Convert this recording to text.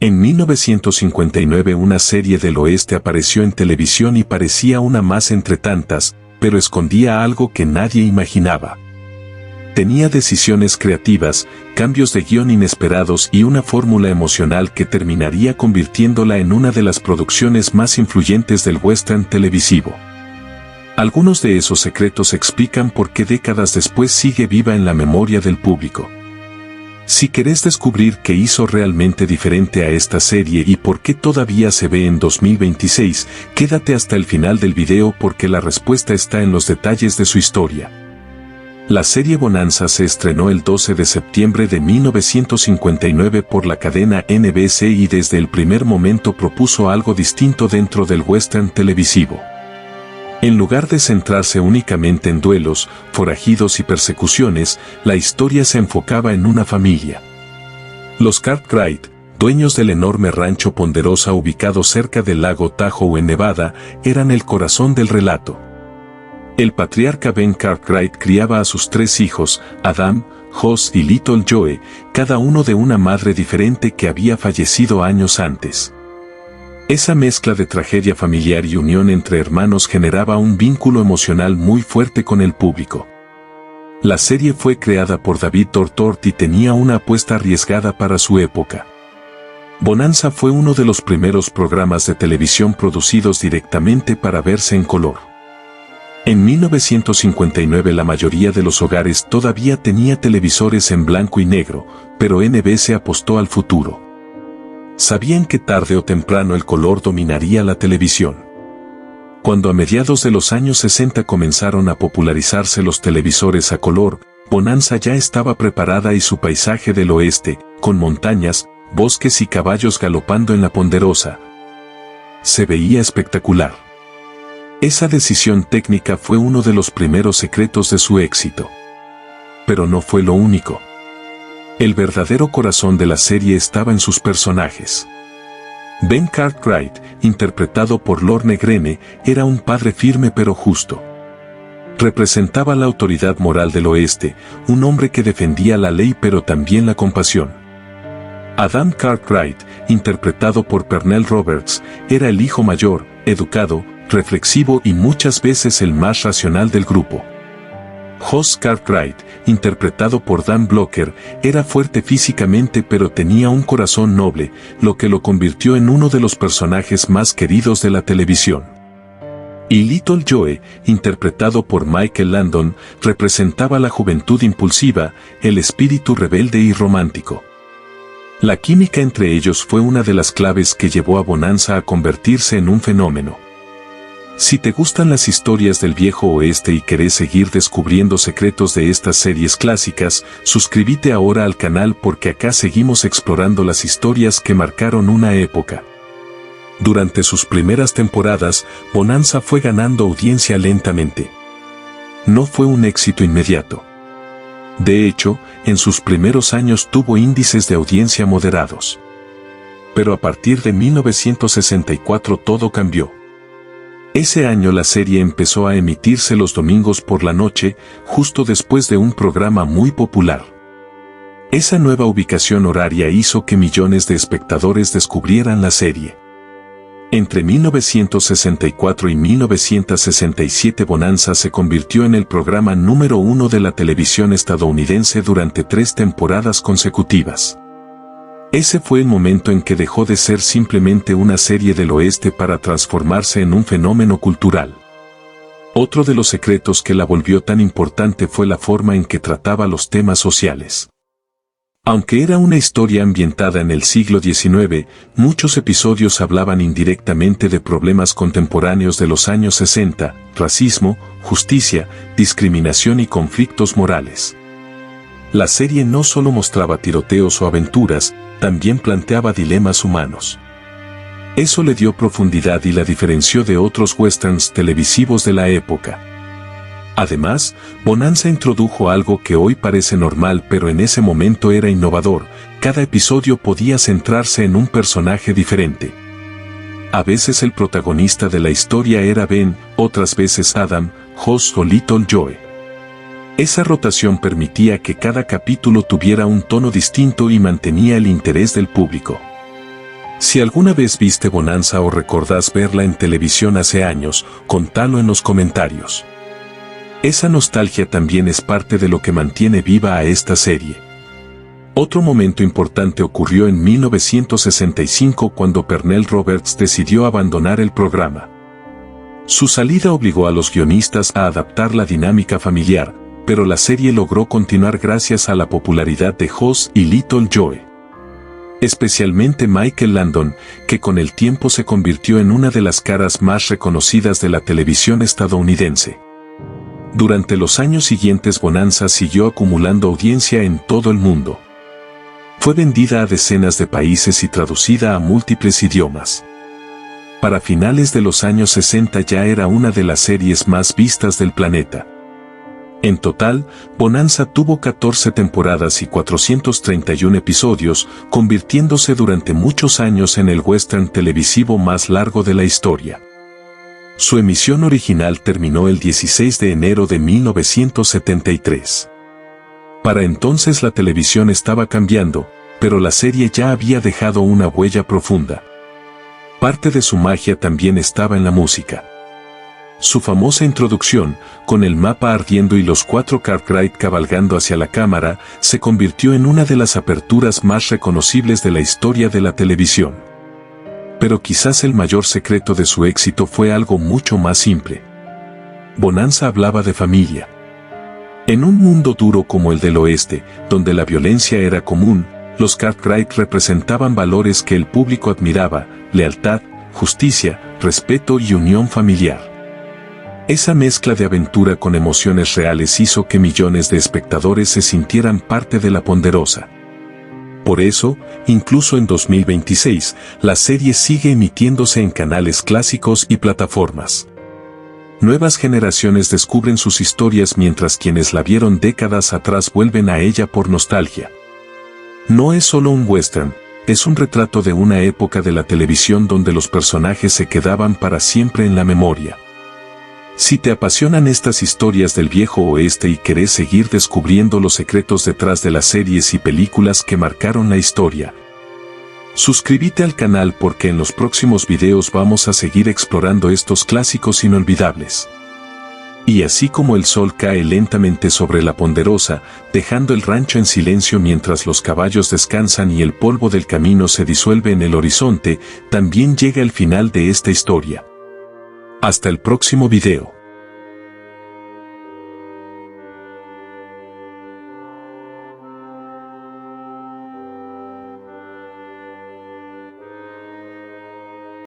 En 1959 una serie del oeste apareció en televisión y parecía una más entre tantas, pero escondía algo que nadie imaginaba. Tenía decisiones creativas, cambios de guión inesperados y una fórmula emocional que terminaría convirtiéndola en una de las producciones más influyentes del western televisivo. Algunos de esos secretos explican por qué décadas después sigue viva en la memoria del público. Si querés descubrir qué hizo realmente diferente a esta serie y por qué todavía se ve en 2026, quédate hasta el final del video porque la respuesta está en los detalles de su historia. La serie Bonanza se estrenó el 12 de septiembre de 1959 por la cadena NBC y desde el primer momento propuso algo distinto dentro del western televisivo. En lugar de centrarse únicamente en duelos, forajidos y persecuciones, la historia se enfocaba en una familia. Los Cartwright, dueños del enorme rancho Ponderosa ubicado cerca del lago Tahoe en Nevada, eran el corazón del relato. El patriarca Ben Cartwright criaba a sus 3 hijos, Adam, Hoss y Little Joe, cada uno de una madre diferente que había fallecido años antes. Esa mezcla de tragedia familiar y unión entre hermanos generaba un vínculo emocional muy fuerte con el público. La serie fue creada por David Tortort y tenía una apuesta arriesgada para su época. Bonanza fue uno de los primeros programas de televisión producidos directamente para verse en color. En 1959 la mayoría de los hogares todavía tenía televisores en blanco y negro, pero NBC apostó al futuro. Sabían que tarde o temprano el color dominaría la televisión. Cuando a mediados de los años 60 comenzaron a popularizarse los televisores a color, Bonanza ya estaba preparada y su paisaje del oeste, con montañas, bosques y caballos galopando en la Ponderosa, se veía espectacular. Esa decisión técnica fue uno de los primeros secretos de su éxito. Pero no fue lo único. El verdadero corazón de la serie estaba en sus personajes. Ben Cartwright, interpretado por Lorne Greene, era un padre firme pero justo. Representaba la autoridad moral del oeste, un hombre que defendía la ley pero también la compasión. Adam Cartwright, interpretado por Pernell Roberts, era el hijo mayor, educado, reflexivo y muchas veces el más racional del grupo. Hoss Cartwright, interpretado por Dan Blocker, era fuerte físicamente pero tenía un corazón noble, lo que lo convirtió en uno de los personajes más queridos de la televisión. Y Little Joe, interpretado por Michael Landon, representaba la juventud impulsiva, el espíritu rebelde y romántico. La química entre ellos fue una de las claves que llevó a Bonanza a convertirse en un fenómeno. Si te gustan las historias del viejo oeste y querés seguir descubriendo secretos de estas series clásicas, suscríbete ahora al canal porque acá seguimos explorando las historias que marcaron una época. Durante sus primeras temporadas, Bonanza fue ganando audiencia lentamente. No fue un éxito inmediato. De hecho, en sus primeros años tuvo índices de audiencia moderados. Pero a partir de 1964 todo cambió. Ese año la serie empezó a emitirse los domingos por la noche, justo después de un programa muy popular. Esa nueva ubicación horaria hizo que millones de espectadores descubrieran la serie. Entre 1964 y 1967 Bonanza se convirtió en el programa número 1 de la televisión estadounidense durante 3 temporadas consecutivas. Ese fue el momento en que dejó de ser simplemente una serie del oeste para transformarse en un fenómeno cultural. Otro de los secretos que la volvió tan importante fue la forma en que trataba los temas sociales. Aunque era una historia ambientada en el siglo XIX, muchos episodios hablaban indirectamente de problemas contemporáneos de los años 60, racismo, justicia, discriminación y conflictos morales. La serie no solo mostraba tiroteos o aventuras, también planteaba dilemas humanos. Eso le dio profundidad y la diferenció de otros westerns televisivos de la época. Además, Bonanza introdujo algo que hoy parece normal pero en ese momento era innovador: cada episodio podía centrarse en un personaje diferente. A veces el protagonista de la historia era Ben, otras veces Adam, Hoss o Little Joe. Esa rotación permitía que cada capítulo tuviera un tono distinto y mantenía el interés del público. Si alguna vez viste Bonanza o recordás verla en televisión hace años, contalo en los comentarios. Esa nostalgia también es parte de lo que mantiene viva a esta serie. Otro momento importante ocurrió en 1965 cuando Pernell Roberts decidió abandonar el programa. Su salida obligó a los guionistas a adaptar la dinámica familiar, pero la serie logró continuar gracias a la popularidad de Hoss y Little Joe. Especialmente Michael Landon, que con el tiempo se convirtió en una de las caras más reconocidas de la televisión estadounidense. Durante los años siguientes Bonanza siguió acumulando audiencia en todo el mundo. Fue vendida a decenas de países y traducida a múltiples idiomas. Para finales de los años 60 ya era una de las series más vistas del planeta. En total, Bonanza tuvo 14 temporadas y 431 episodios, convirtiéndose durante muchos años en el western televisivo más largo de la historia. Su emisión original terminó el 16 de enero de 1973. Para entonces la televisión estaba cambiando, pero la serie ya había dejado una huella profunda. Parte de su magia también estaba en la música. Su famosa introducción, con el mapa ardiendo y los 4 Cartwright cabalgando hacia la cámara, se convirtió en una de las aperturas más reconocibles de la historia de la televisión. Pero quizás el mayor secreto de su éxito fue algo mucho más simple. Bonanza hablaba de familia. En un mundo duro como el del oeste, donde la violencia era común, los Cartwright representaban valores que el público admiraba: lealtad, justicia, respeto y unión familiar. Esa mezcla de aventura con emociones reales hizo que millones de espectadores se sintieran parte de la Ponderosa. Por eso, incluso en 2026, la serie sigue emitiéndose en canales clásicos y plataformas. Nuevas generaciones descubren sus historias mientras quienes la vieron décadas atrás vuelven a ella por nostalgia. No es solo un western, es un retrato de una época de la televisión donde los personajes se quedaban para siempre en la memoria. Si te apasionan estas historias del viejo oeste y querés seguir descubriendo los secretos detrás de las series y películas que marcaron la historia, suscríbete al canal porque en los próximos videos vamos a seguir explorando estos clásicos inolvidables. Y así como el sol cae lentamente sobre la Ponderosa, dejando el rancho en silencio mientras los caballos descansan y el polvo del camino se disuelve en el horizonte, también llega el final de esta historia. Hasta el próximo video.